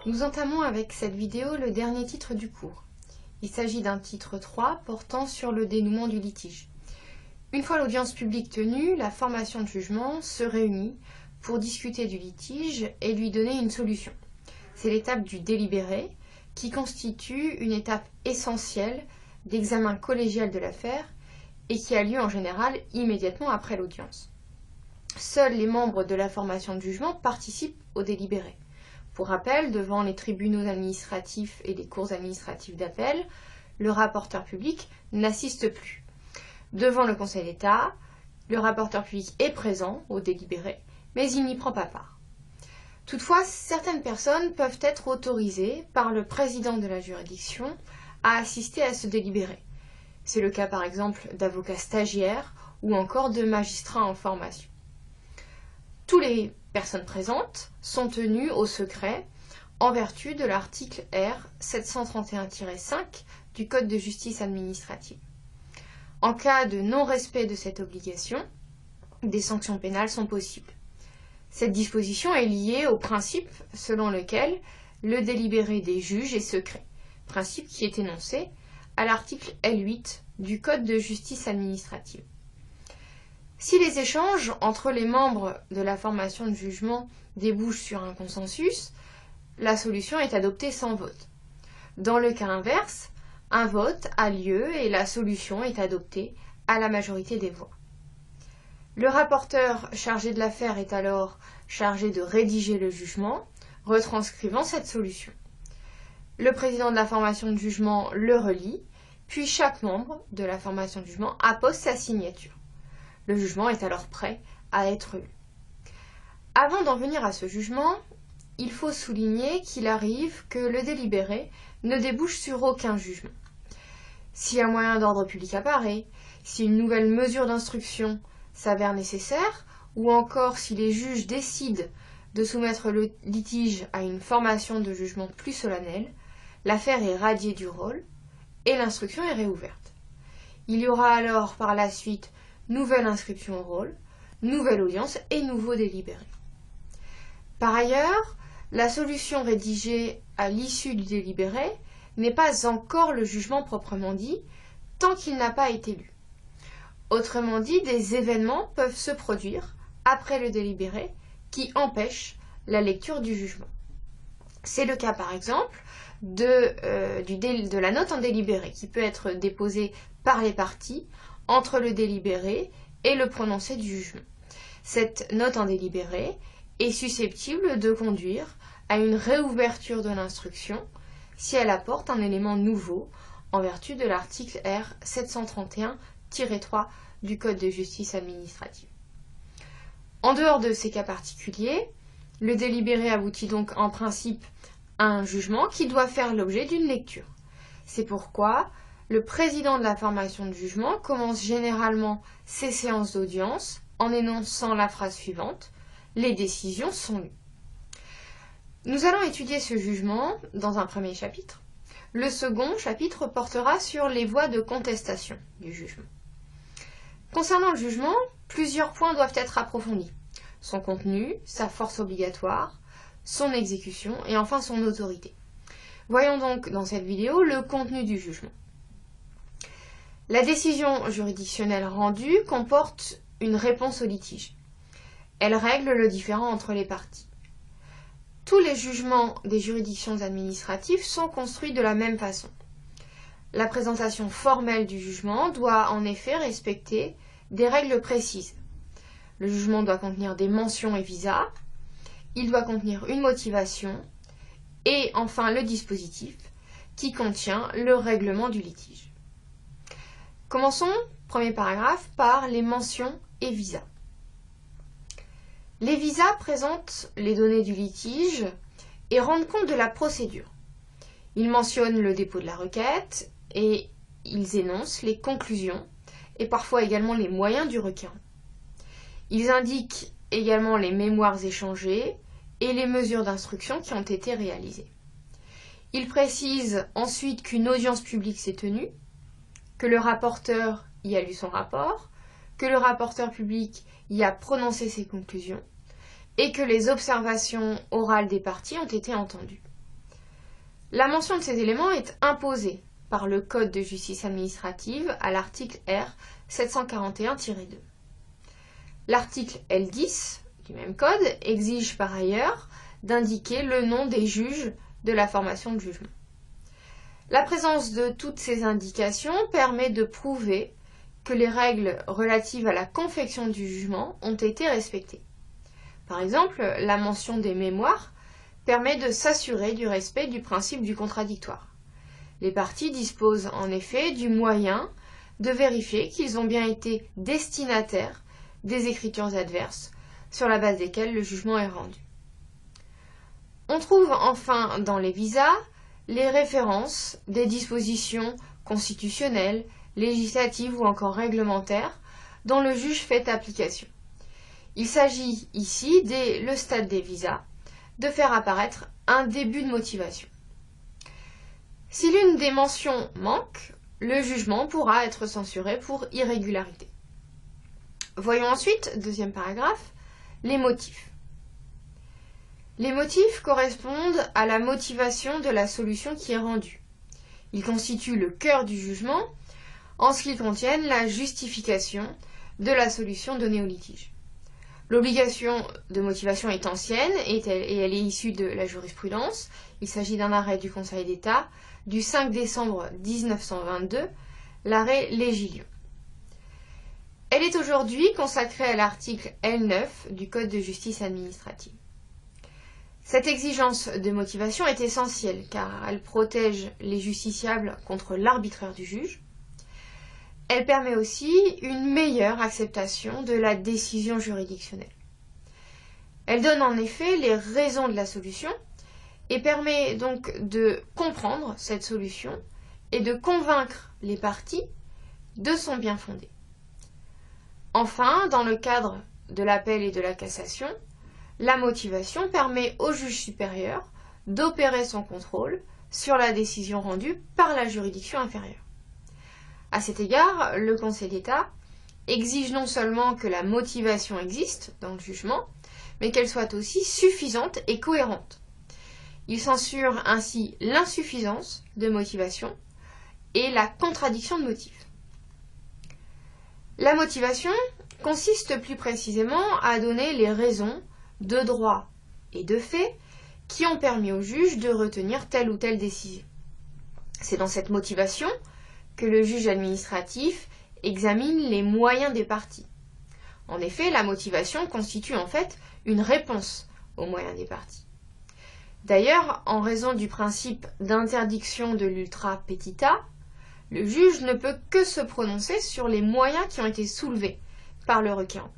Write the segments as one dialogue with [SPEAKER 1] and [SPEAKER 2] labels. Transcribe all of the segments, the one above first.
[SPEAKER 1] Nous entamons avec cette vidéo le dernier titre du cours. Il s'agit d'un titre 3 portant sur le dénouement du litige. Une fois l'audience publique tenue, la formation de jugement se réunit pour discuter du litige et lui donner une solution. C'est l'étape du délibéré qui constitue une étape essentielle d'examen collégial de l'affaire et qui a lieu en général immédiatement après l'audience. Seuls les membres de la formation de jugement participent au délibéré. Pour rappel, devant les tribunaux administratifs et les cours administratives d'appel, le rapporteur public n'assiste plus. Devant le Conseil d'État, le rapporteur public est présent au délibéré, mais il n'y prend pas part. Toutefois, certaines personnes peuvent être autorisées par le président de la juridiction à assister à ce délibéré. C'est le cas par exemple d'avocats stagiaires ou encore de magistrats en formation. Toutes les personnes présentes sont tenues au secret en vertu de l'article R 731-5 du Code de justice administrative. En cas de non-respect de cette obligation, des sanctions pénales sont possibles. Cette disposition est liée au principe selon lequel le délibéré des juges est secret, principe qui est énoncé à l'article L8 du Code de justice administrative. Si les échanges entre les membres de la formation de jugement débouchent sur un consensus, la solution est adoptée sans vote. Dans le cas inverse, un vote a lieu et la solution est adoptée à la majorité des voix. Le rapporteur chargé de l'affaire est alors chargé de rédiger le jugement, retranscrivant cette solution. Le président de la formation de jugement le relit, puis chaque membre de la formation de jugement appose sa signature. Le jugement est alors prêt à être lu. Avant d'en venir à ce jugement, il faut souligner qu'il arrive que le délibéré ne débouche sur aucun jugement. Si un moyen d'ordre public apparaît, si une nouvelle mesure d'instruction s'avère nécessaire, ou encore si les juges décident de soumettre le litige à une formation de jugement plus solennelle, l'affaire est radiée du rôle et l'instruction est réouverte. Il y aura alors par la suite nouvelle inscription au rôle, nouvelle audience et nouveau délibéré. Par ailleurs, la solution rédigée à l'issue du délibéré n'est pas encore le jugement proprement dit, tant qu'il n'a pas été lu. Autrement dit, des événements peuvent se produire après le délibéré qui empêchent la lecture du jugement. C'est le cas par exemple de la note en délibéré qui peut être déposée par les parties entre le délibéré et le prononcé du jugement. Cette note en délibéré est susceptible de conduire à une réouverture de l'instruction si elle apporte un élément nouveau en vertu de l'article R 731-3 du Code de justice administrative. En dehors de ces cas particuliers, le délibéré aboutit donc en principe à un jugement qui doit faire l'objet d'une lecture. C'est pourquoi le président de la formation de jugement commence généralement ses séances d'audience en énonçant la phrase suivante « Les décisions sont lues ». Nous allons étudier ce jugement dans un premier chapitre. Le second chapitre portera sur les voies de contestation du jugement. Concernant le jugement, plusieurs points doivent être approfondis. Son contenu, sa force obligatoire, son exécution et enfin son autorité. Voyons donc dans cette vidéo le contenu du jugement. La décision juridictionnelle rendue comporte une réponse au litige. Elle règle le différend entre les parties. Tous les jugements des juridictions administratives sont construits de la même façon. La présentation formelle du jugement doit en effet respecter des règles précises. Le jugement doit contenir des mentions et visas, il doit contenir une motivation et enfin le dispositif qui contient le règlement du litige. Commençons, premier paragraphe, par les mentions et visas. Les visas présentent les données du litige et rendent compte de la procédure. Ils mentionnent le dépôt de la requête et ils énoncent les conclusions et parfois également les moyens du requérant. Ils indiquent également les mémoires échangées et les mesures d'instruction qui ont été réalisées. Ils précisent ensuite qu'une audience publique s'est tenue, que le rapporteur y a lu son rapport, que le rapporteur public y a prononcé ses conclusions et que les observations orales des parties ont été entendues. La mention de ces éléments est imposée par le Code de justice administrative à l'article R 741-2. L'article L10 du même code exige par ailleurs d'indiquer le nom des juges de la formation de jugement. La présence de toutes ces indications permet de prouver que les règles relatives à la confection du jugement ont été respectées. Par exemple, la mention des mémoires permet de s'assurer du respect du principe du contradictoire. Les parties disposent en effet du moyen de vérifier qu'ils ont bien été destinataires des écritures adverses sur la base desquelles le jugement est rendu. On trouve enfin dans les visas les références des dispositions constitutionnelles, législatives ou encore réglementaires dont le juge fait application. Il s'agit ici, dès le stade des visas, de faire apparaître un début de motivation. Si l'une des mentions manque, le jugement pourra être censuré pour irrégularité. Voyons ensuite, deuxième paragraphe, les motifs. Les motifs correspondent à la motivation de la solution qui est rendue. Ils constituent le cœur du jugement en ce qu'ils contiennent la justification de la solution donnée au litige. L'obligation de motivation est ancienne et elle est issue de la jurisprudence. Il s'agit d'un arrêt du Conseil d'État du 5 décembre 1922, l'arrêt Légilion. Elle est aujourd'hui consacrée à l'article L9 du Code de justice administrative. Cette exigence de motivation est essentielle car elle protège les justiciables contre l'arbitraire du juge. Elle permet aussi une meilleure acceptation de la décision juridictionnelle. Elle donne en effet les raisons de la solution et permet donc de comprendre cette solution et de convaincre les parties de son bien-fondé. Enfin, dans le cadre de l'appel et de la cassation, la motivation permet au juge supérieur d'opérer son contrôle sur la décision rendue par la juridiction inférieure. À cet égard, le Conseil d'État exige non seulement que la motivation existe dans le jugement, mais qu'elle soit aussi suffisante et cohérente. Il censure ainsi l'insuffisance de motivation et la contradiction de motifs. La motivation consiste plus précisément à donner les raisons de droit et de fait qui ont permis au juge de retenir telle ou telle décision. C'est dans cette motivation que le juge administratif examine les moyens des parties. En effet, la motivation constitue en fait une réponse aux moyens des parties. D'ailleurs, en raison du principe d'interdiction de l'ultra petita, le juge ne peut que se prononcer sur les moyens qui ont été soulevés par le requérant.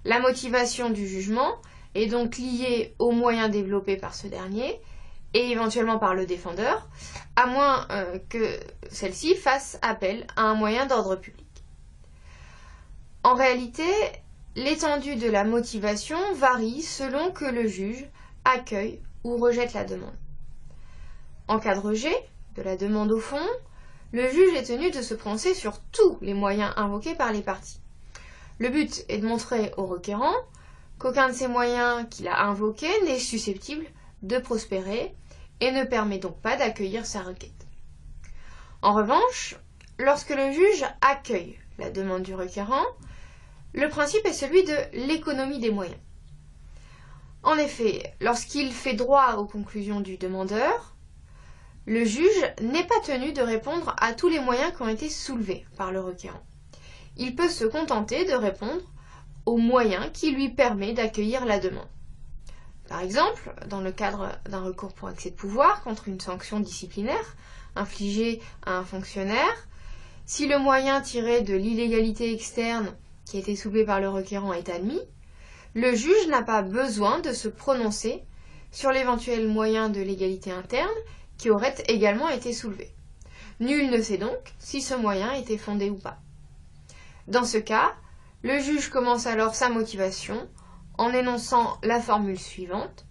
[SPEAKER 1] La motivation du jugement est donc liée aux moyens développés par ce dernier et éventuellement par le défendeur, à moins que celle-ci fasse appel à un moyen d'ordre public. En réalité, l'étendue de la motivation varie selon que le juge accueille ou rejette la demande. En cas de rejet de la demande au fond, le juge est tenu de se prononcer sur tous les moyens invoqués par les parties. Le but est de montrer au requérant qu'aucun de ces moyens qu'il a invoqués n'est susceptible de prospérer et ne permet donc pas d'accueillir sa requête. En revanche, lorsque le juge accueille la demande du requérant, le principe est celui de l'économie des moyens. En effet, lorsqu'il fait droit aux conclusions du demandeur, le juge n'est pas tenu de répondre à tous les moyens qui ont été soulevés par le requérant. Il peut se contenter de répondre au moyen qui lui permet d'accueillir la demande. Par exemple, dans le cadre d'un recours pour excès de pouvoir contre une sanction disciplinaire infligée à un fonctionnaire, si le moyen tiré de l'illégalité externe qui a été soulevé par le requérant est admis, le juge n'a pas besoin de se prononcer sur l'éventuel moyen de légalité interne qui aurait également été soulevé. Nul ne sait donc si ce moyen était fondé ou pas. Dans ce cas, le juge commence alors sa motivation en énonçant la formule suivante,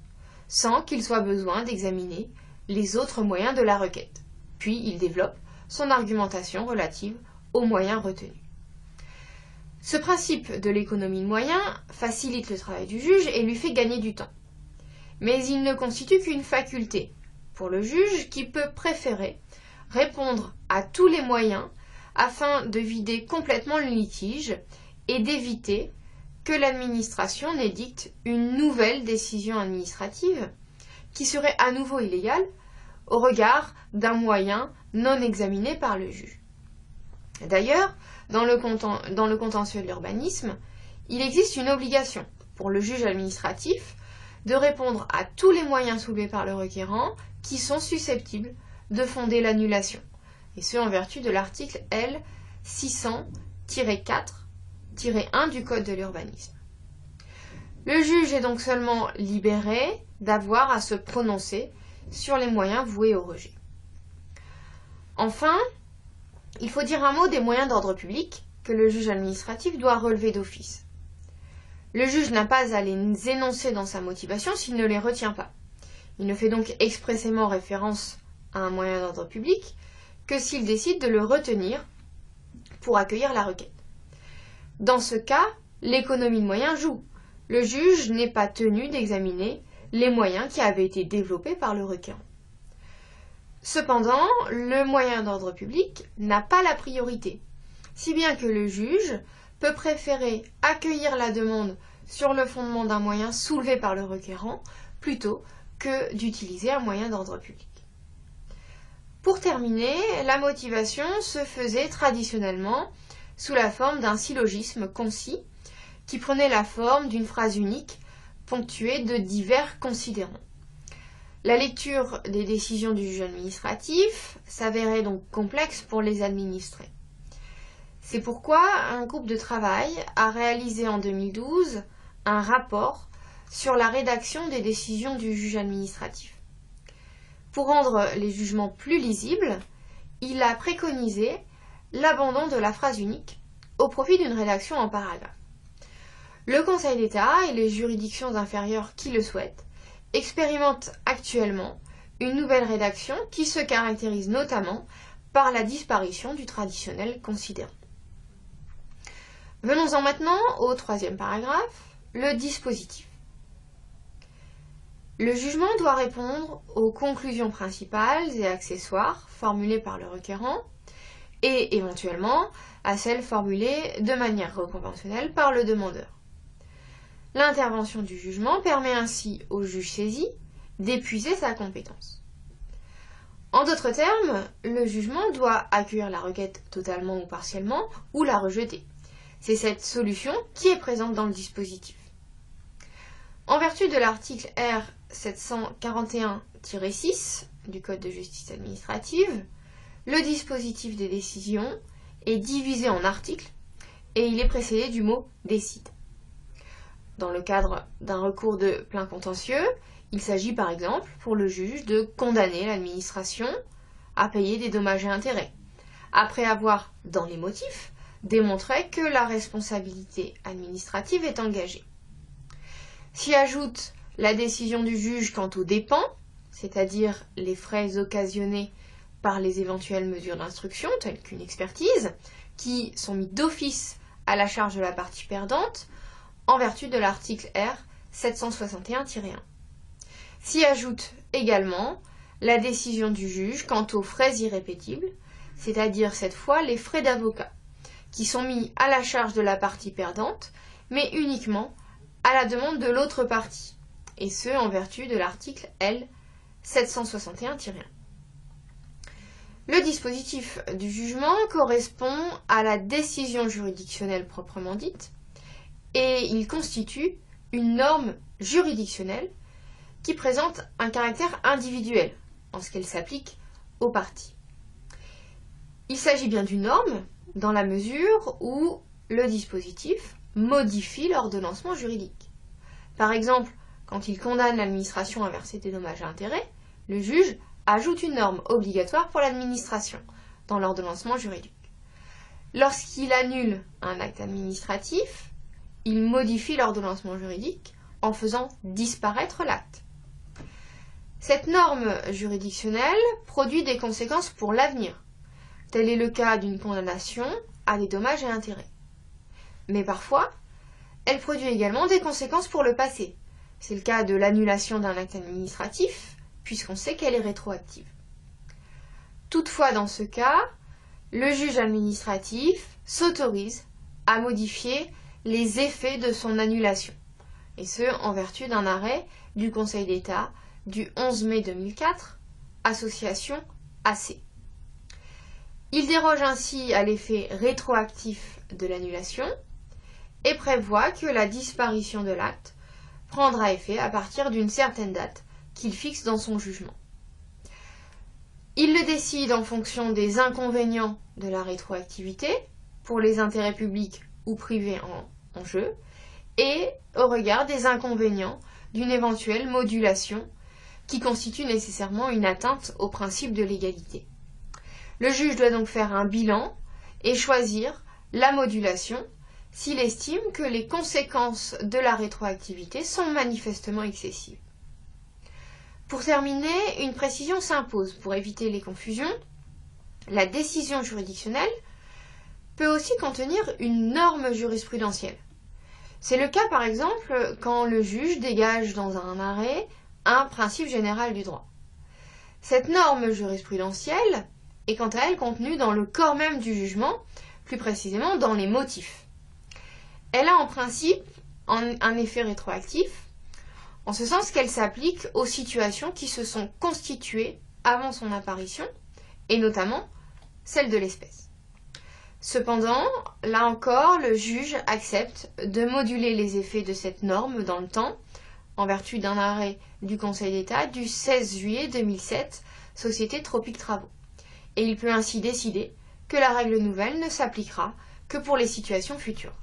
[SPEAKER 1] sans qu'il soit besoin d'examiner les autres moyens de la requête. Puis il développe son argumentation relative aux moyens retenus. Ce principe de l'économie de moyens facilite le travail du juge et lui fait gagner du temps. Mais il ne constitue qu'une faculté. pour le juge qui peut préférer répondre à tous les moyens afin de vider complètement le litige et d'éviter que l'administration n'édicte une nouvelle décision administrative qui serait à nouveau illégale au regard d'un moyen non examiné par le juge. D'ailleurs, dans le contentieux de l'urbanisme, il existe une obligation pour le juge administratif de répondre à tous les moyens soulevés par le requérant qui sont susceptibles de fonder l'annulation, et ce en vertu de l'article L. 600-4-1 du Code de l'urbanisme. Le juge est donc seulement libéré d'avoir à se prononcer sur les moyens voués au rejet. Enfin, il faut dire un mot des moyens d'ordre public que le juge administratif doit relever d'office. Le juge n'a pas à les énoncer dans sa motivation s'il ne les retient pas. Il ne fait donc expressément référence à un moyen d'ordre public que s'il décide de le retenir pour accueillir la requête. Dans ce cas, l'économie de moyens joue. Le juge n'est pas tenu d'examiner les moyens qui avaient été développés par le requérant. Cependant, le moyen d'ordre public n'a pas la priorité, si bien que le juge peut préférer accueillir la demande sur le fondement d'un moyen soulevé par le requérant plutôt que d'utiliser un moyen d'ordre public. Pour terminer, la motivation se faisait traditionnellement sous la forme d'un syllogisme concis qui prenait la forme d'une phrase unique ponctuée de divers considérants. La lecture des décisions du juge administratif s'avérait donc complexe pour les administrés. C'est pourquoi un groupe de travail a réalisé en 2012 un rapport sur la rédaction des décisions du juge administratif. Pour rendre les jugements plus lisibles, il a préconisé l'abandon de la phrase unique au profit d'une rédaction en paragraphe. Le Conseil d'État et les juridictions inférieures qui le souhaitent expérimentent actuellement une nouvelle rédaction qui se caractérise notamment par la disparition du traditionnel considérant. Venons-en maintenant au troisième paragraphe, le dispositif. Le jugement doit répondre aux conclusions principales et accessoires formulées par le requérant et éventuellement à celles formulées de manière reconventionnelle par le demandeur. L'intervention du jugement permet ainsi au juge saisi d'épuiser sa compétence. En d'autres termes, le jugement doit accueillir la requête totalement ou partiellement ou la rejeter. C'est cette solution qui est présente dans le dispositif. En vertu de l'article R. 741-6 du Code de justice administrative, le dispositif des décisions est divisé en articles et il est précédé du mot « décide ». Dans le cadre d'un recours de plein contentieux, il s'agit par exemple pour le juge de condamner l'administration à payer des dommages et intérêts, après avoir, dans les motifs, démontré que la responsabilité administrative est engagée. S'y ajoute la décision du juge quant aux dépens, c'est-à-dire les frais occasionnés par les éventuelles mesures d'instruction, telles qu'une expertise, qui sont mis d'office à la charge de la partie perdante, en vertu de l'article R. 761-1. S'y ajoute également la décision du juge quant aux frais irrépétibles, c'est-à-dire cette fois les frais d'avocat, qui sont mis à la charge de la partie perdante, mais uniquement à la demande de l'autre partie, et ce en vertu de l'article L. 761-1. Le dispositif du jugement correspond à la décision juridictionnelle proprement dite, et il constitue une norme juridictionnelle qui présente un caractère individuel en ce qu'elle s'applique aux parties. Il s'agit bien d'une norme dans la mesure où le dispositif modifie l'ordonnancement juridique. Par exemple, quand il condamne l'administration à verser des dommages et intérêts, le juge ajoute une norme obligatoire pour l'administration dans l'ordonnancement juridique. Lorsqu'il annule un acte administratif, il modifie l'ordonnancement juridique en faisant disparaître l'acte. Cette norme juridictionnelle produit des conséquences pour l'avenir. Tel est le cas d'une condamnation à des dommages et intérêts. Mais parfois, elle produit également des conséquences pour le passé. C'est le cas de l'annulation d'un acte administratif puisqu'on sait qu'elle est rétroactive. Toutefois, dans ce cas, le juge administratif s'autorise à modifier les effets de son annulation, et ce, en vertu d'un arrêt du Conseil d'État du 11 mai 2004, association AC. Il déroge ainsi à l'effet rétroactif de l'annulation et prévoit que la disparition de l'acte prendra effet à partir d'une certaine date qu'il fixe dans son jugement. Il le décide en fonction des inconvénients de la rétroactivité pour les intérêts publics ou privés en jeu et au regard des inconvénients d'une éventuelle modulation qui constitue nécessairement une atteinte au principe de l'égalité. Le juge doit donc faire un bilan et choisir la modulation s'il estime que les conséquences de la rétroactivité sont manifestement excessives. Pour terminer, une précision s'impose pour éviter les confusions. La décision juridictionnelle peut aussi contenir une norme jurisprudentielle. C'est le cas par exemple quand le juge dégage dans un arrêt un principe général du droit. Cette norme jurisprudentielle est quant à elle contenue dans le corps même du jugement, plus précisément dans les motifs. Elle a en principe un effet rétroactif, en ce sens qu'elle s'applique aux situations qui se sont constituées avant son apparition, et notamment celle de l'espèce. Cependant, là encore, le juge accepte de moduler les effets de cette norme dans le temps, en vertu d'un arrêt du Conseil d'État du 16 juillet 2007, Société Tropique Travaux. Et il peut ainsi décider que la règle nouvelle ne s'appliquera que pour les situations futures.